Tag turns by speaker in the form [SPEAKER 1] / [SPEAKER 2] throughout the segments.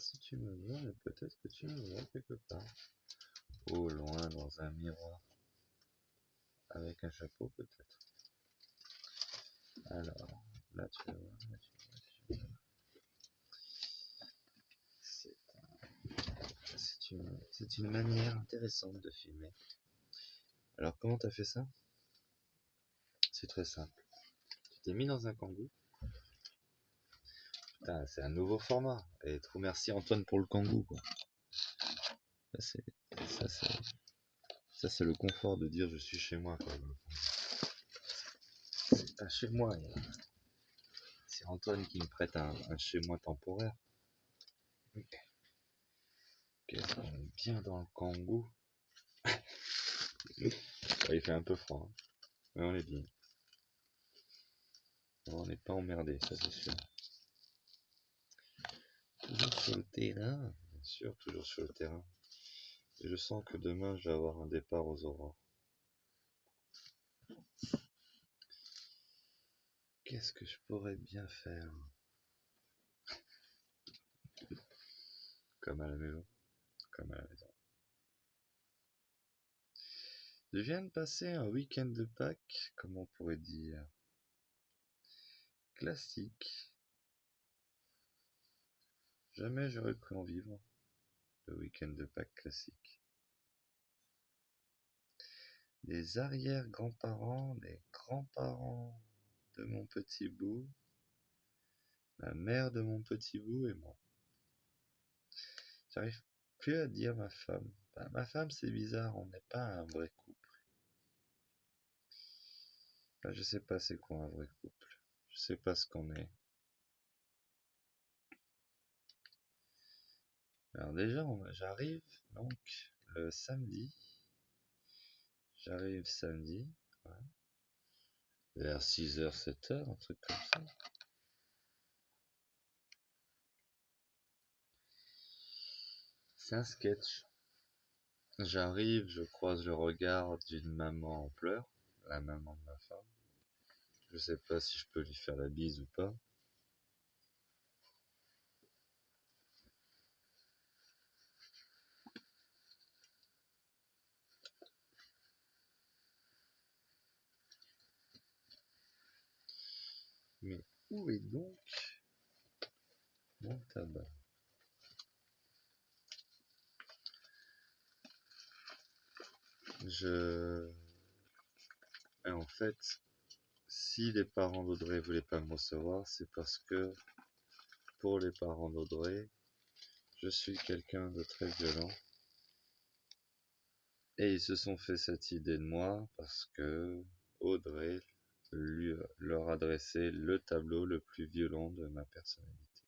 [SPEAKER 1] si tu me vois, mais peut-être que tu me vois quelque part. Au loin, dans un miroir. Avec un chapeau, peut-être. Alors, là tu vois, là tu vois, tu vois. C'est une manière intéressante de filmer. Alors, comment t'as fait ça? C'est très simple. Tu t'es mis dans un kangou. Putain, c'est un nouveau format. Et trop merci Antoine pour le kangou, quoi. Ça, c'est le confort de dire je suis chez moi, quoi. C'est pas chez moi. C'est Antoine qui me prête un chez moi temporaire. Qu'est-ce qu'on est bien dans le kangou. Il fait un peu froid, hein. Mais on est bien. On n'est pas emmerdé, ça c'est sûr. Toujours sur le terrain, bien sûr, toujours sur le terrain. Et je sens que demain je vais avoir un départ aux aurores. Qu'est-ce que je pourrais bien faire? Comme à la maison. Comme à la maison. Je viens de passer un week-end de Pâques, comment on pourrait dire, classique. Jamais j'aurais cru en vivre le week-end de Pâques classique. Les arrière-grands-parents, les grands-parents de mon petit bout, la mère de mon petit bout et moi. J'arrive plus à dire ma femme. Bah, ma femme, c'est bizarre, on n'est pas un vrai couple. Bah, je sais pas c'est quoi un vrai couple. Je sais pas ce qu'on est. Alors déjà, j'arrive donc le samedi. J'arrive samedi, ouais, vers 6h, 7h, un truc comme ça. C'est un sketch. J'arrive, je croise le regard d'une maman en pleurs, la maman de ma femme. Je sais pas si je peux lui faire la bise ou pas. Mais où est donc mon tabac? Et en fait, si les parents d'Audrey voulaient pas me recevoir, c'est parce que pour les parents d'Audrey, je suis quelqu'un de très violent. Et ils se sont fait cette idée de moi parce que Audrey leur adressait le tableau le plus violent de ma personnalité.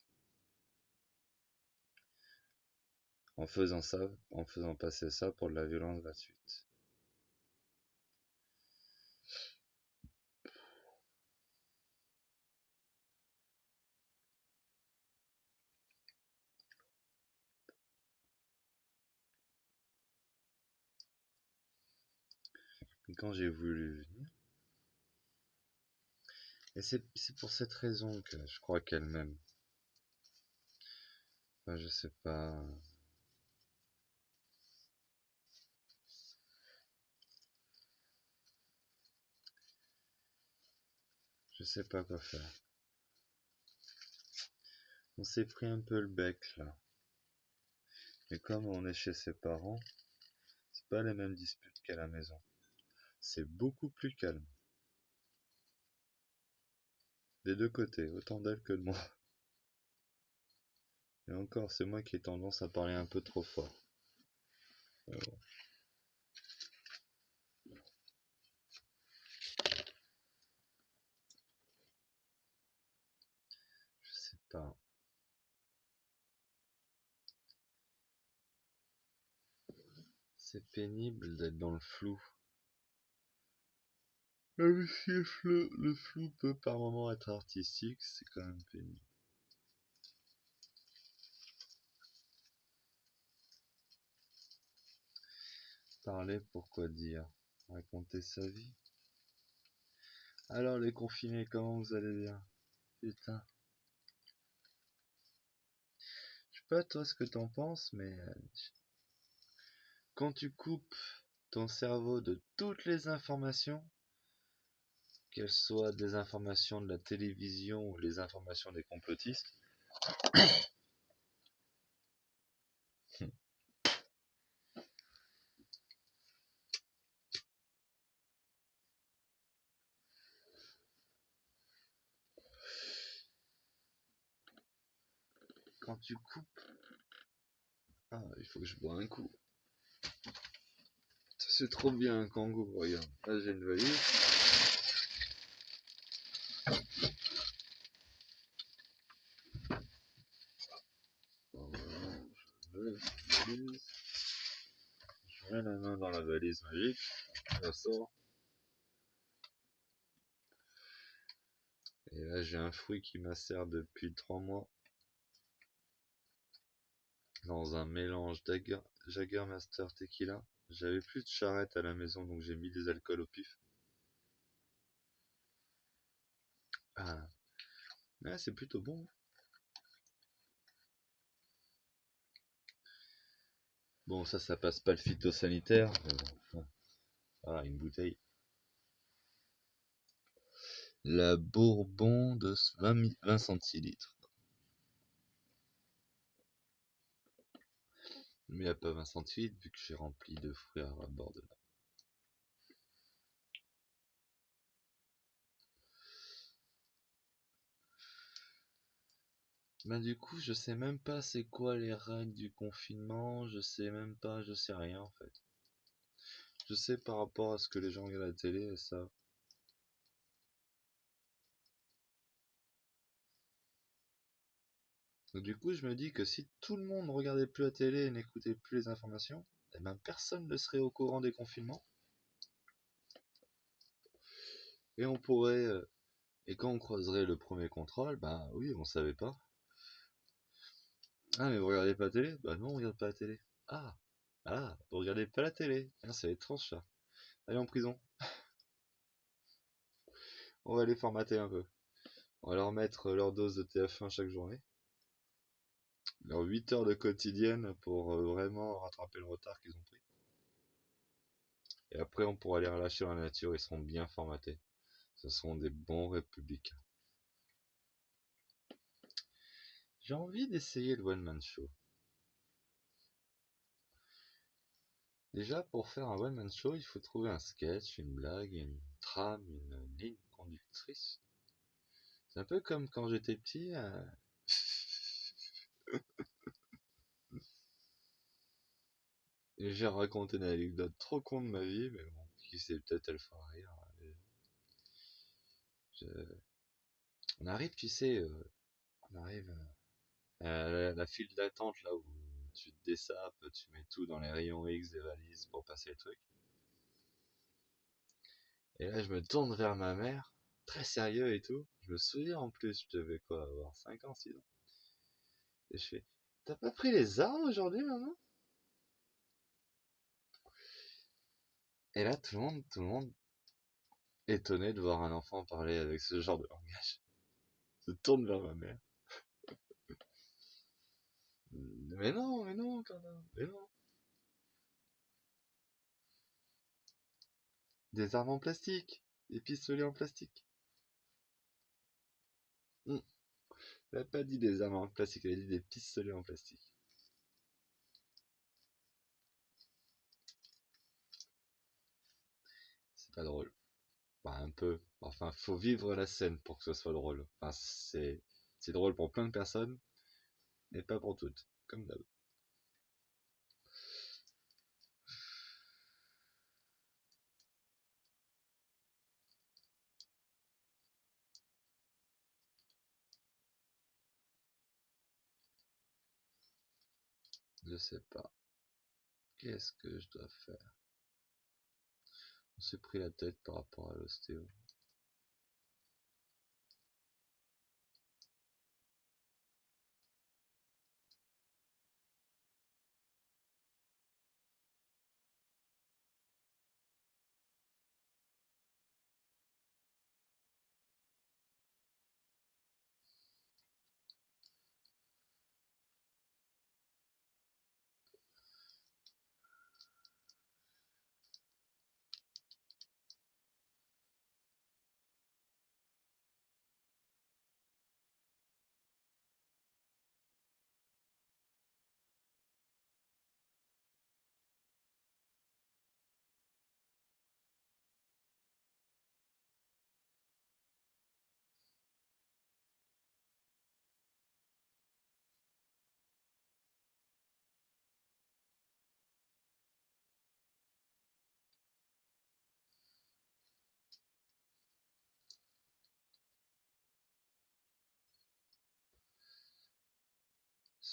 [SPEAKER 1] En faisant passer ça pour de la violence gratuite. Et quand j'ai voulu venir, et c'est pour cette raison que je crois qu'elle m'aime. Enfin, je sais pas. Je sais pas quoi faire. On s'est pris un peu le bec là. Et comme on est chez ses parents, c'est pas les mêmes disputes qu'à la maison. C'est beaucoup plus calme. Des deux côtés, autant d'elle que de moi. Et encore, c'est moi qui ai tendance à parler un peu trop fort. Bon, je sais pas. C'est pénible d'être dans le flou. Même si le flou peut par moments être artistique, c'est quand même pénible. Parler, pourquoi dire? Raconter sa vie. Alors les confinés, comment vous allez bien? Putain. Je pas toi ce que t'en penses, mais quand tu coupes ton cerveau de toutes les informations, qu'elles soient des informations de la télévision ou les informations des complotistes, quand tu coupes... Ah, il faut que je bois un coup. C'est trop bien un kangourou, regarde. Là j'ai une valise. Je mets la main dans la valise magique. Je sors. Et là j'ai un fruit qui macère depuis 3 mois. Dans un mélange Jagermaster Tequila. J'avais plus de charrette à la maison donc j'ai mis des alcools au pif. Ah, ouais, c'est plutôt bon. Bon, ça passe pas le phytosanitaire. Bon. Ah, une bouteille. La Bourbon de 20 centilitres. Mais il n'y a pas 20 centilitres vu que j'ai rempli de fruits à bord de là. Bah du coup, je sais même pas c'est quoi les règles du confinement, je sais même pas, je sais rien en fait. Je sais par rapport à ce que les gens regardent à la télé et ça. Donc, du coup, je me dis que si tout le monde regardait plus la télé et n'écoutait plus les informations, eh ben personne ne serait au courant des confinements. Et on pourrait, et quand on croiserait le premier contrôle, bah oui, on savait pas. Ah, mais vous regardez pas la télé? Bah non, on regarde pas la télé. Ah, vous regardez pas la télé. Ah, c'est étrange ça. Allez en prison. On va les formater un peu. On va leur mettre leur dose de TF1 chaque journée. Leurs 8 heures de quotidienne pour vraiment rattraper le retard qu'ils ont pris. Et après, on pourra les relâcher dans la nature, ils seront bien formatés. Ce seront des bons républicains. J'ai envie d'essayer le one-man show. Déjà, pour faire un one-man show, il faut trouver un sketch, une blague, une trame, une ligne conductrice. C'est un peu comme quand j'étais petit. Et j'ai raconté une anecdote trop con de ma vie, mais bon, qui sait, peut-être elle fera rire. Je- On arrive, tu sais, on arrive à la file d'attente là où tu te dessapes, tu mets tout dans les rayons X des valises pour passer le truc. Et là, je me tourne vers ma mère, très sérieux et tout. Je me souviens en plus, je devais quoi, avoir 5 ans, 6 ans. Et je fais, t'as pas pris les armes aujourd'hui, maman? Et là, tout le monde, étonné de voir un enfant parler avec ce genre de langage, se tourne vers ma mère. Mais non, Quentin, mais non. Des armes en plastique, des pistolets en plastique. Hmm. Elle a pas dit des armes en plastique, elle a dit des pistolets en plastique. C'est pas drôle. Bah, un peu. Enfin, faut vivre la scène pour que ce soit drôle. Enfin, c'est drôle pour plein de personnes, mais pas pour toutes. Comme d'hab. Je sais pas. Qu'est-ce que je dois faire? On s'est pris la tête par rapport à l'ostéo.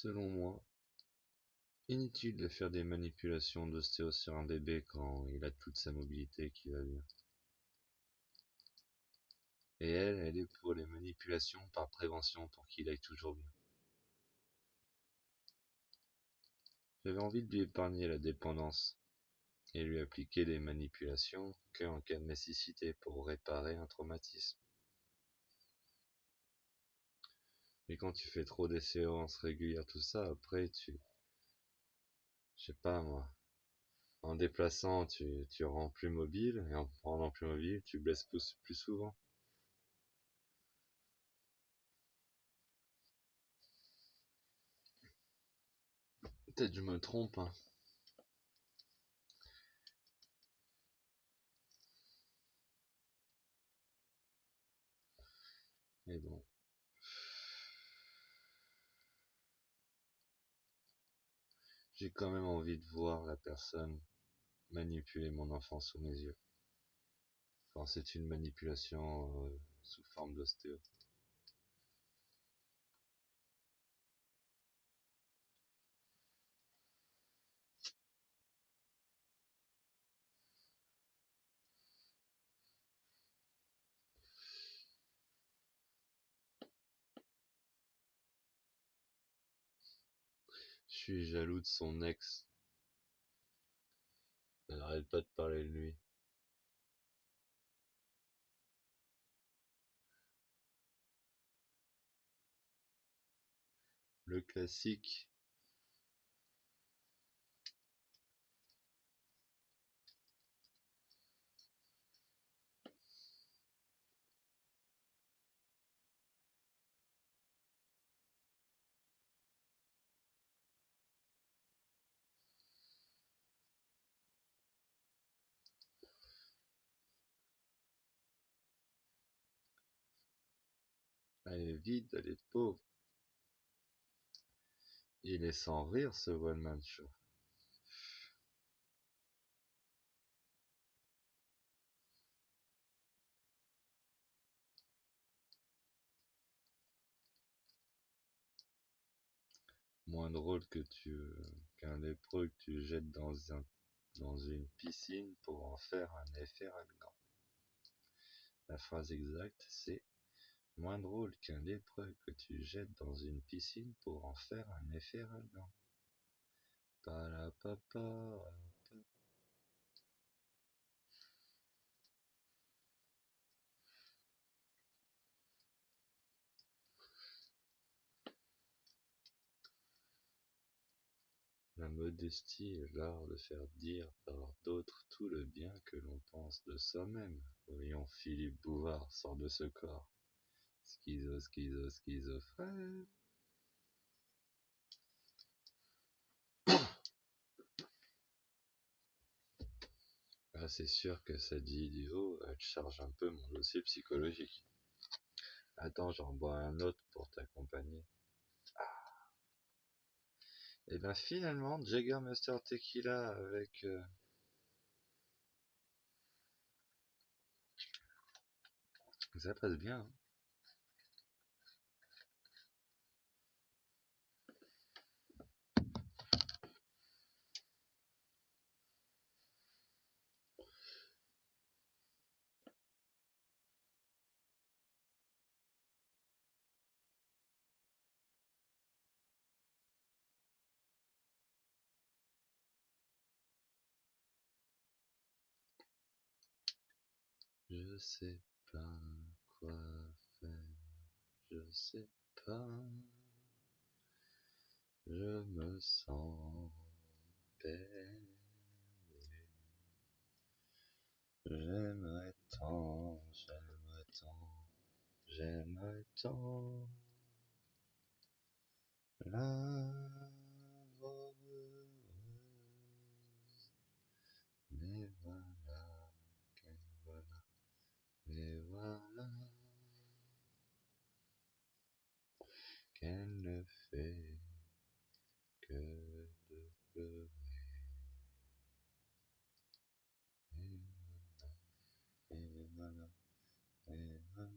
[SPEAKER 1] Selon moi, inutile de faire des manipulations d'ostéo sur un bébé quand il a toute sa mobilité qui va bien. Et elle est pour les manipulations par prévention pour qu'il aille toujours bien. J'avais envie de lui épargner la dépendance et lui appliquer des manipulations qu'en cas de nécessité pour réparer un traumatisme. Mais quand tu fais trop des séances régulières, tout ça, après je sais pas moi, en déplaçant, tu rends plus mobile, et en rendant plus mobile, tu blesses plus souvent. Peut-être je me trompe, hein. Mais bon. J'ai quand même envie de voir la personne manipuler mon enfant sous mes yeux. Quand c'est une manipulation sous forme d'ostéo. Je suis jaloux de son ex. Elle n'arrête pas de parler de lui. Le classique. Elle est vide, elle est pauvre. Il est sans rire ce one man show. Moins drôle qu'un lépreux que tu jettes dans une piscine pour en faire un effet ralgant. La phrase exacte, c'est moins drôle qu'un lépreux que tu jettes dans une piscine pour en faire un effet ralgant. Palapapa. La modestie est l'art de faire dire par d'autres tout le bien que l'on pense de soi-même. Voyons, Philippe Bouvard sort de ce corps. Schizophrène. Ah, c'est sûr que cette vidéo, elle charge un peu mon dossier psychologique. Attends, j'en bois un autre pour t'accompagner. Et ben finalement, Jägermeister Tequila avec... Ça passe bien, hein. Je sais pas quoi faire, je sais pas. Je me sens perdu. J'aimerais tant, j'aimerais tant, j'aimerais tant l'avoir heureuse. Mais voilà, voilà, mais voilà, qu'elle ne fait que de pleurer. Et voilà, et voilà.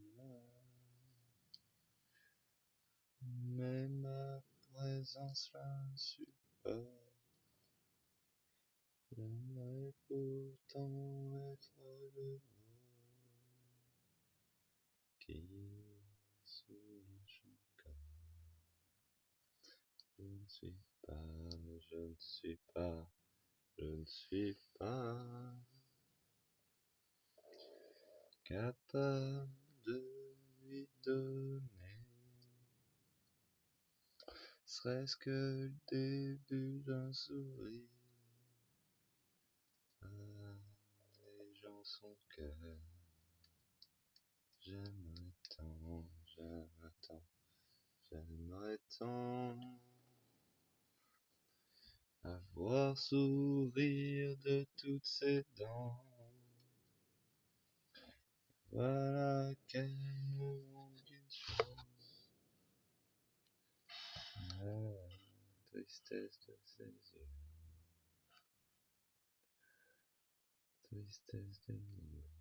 [SPEAKER 1] Mais ma présence en cela super. J'aimerais pourtant être le qui soulage mon cœur. Je ne suis pas, je ne suis pas, je ne suis pas capable de lui donner, serait-ce que le début d'un sourire à les gens son cœur. J'aimerais tant, j'aimerais tant, j'aimerais tant avoir sourire de toutes ses dents. Voilà quelle longue chose, la tristesse de ses yeux, tristesse de mes yeux.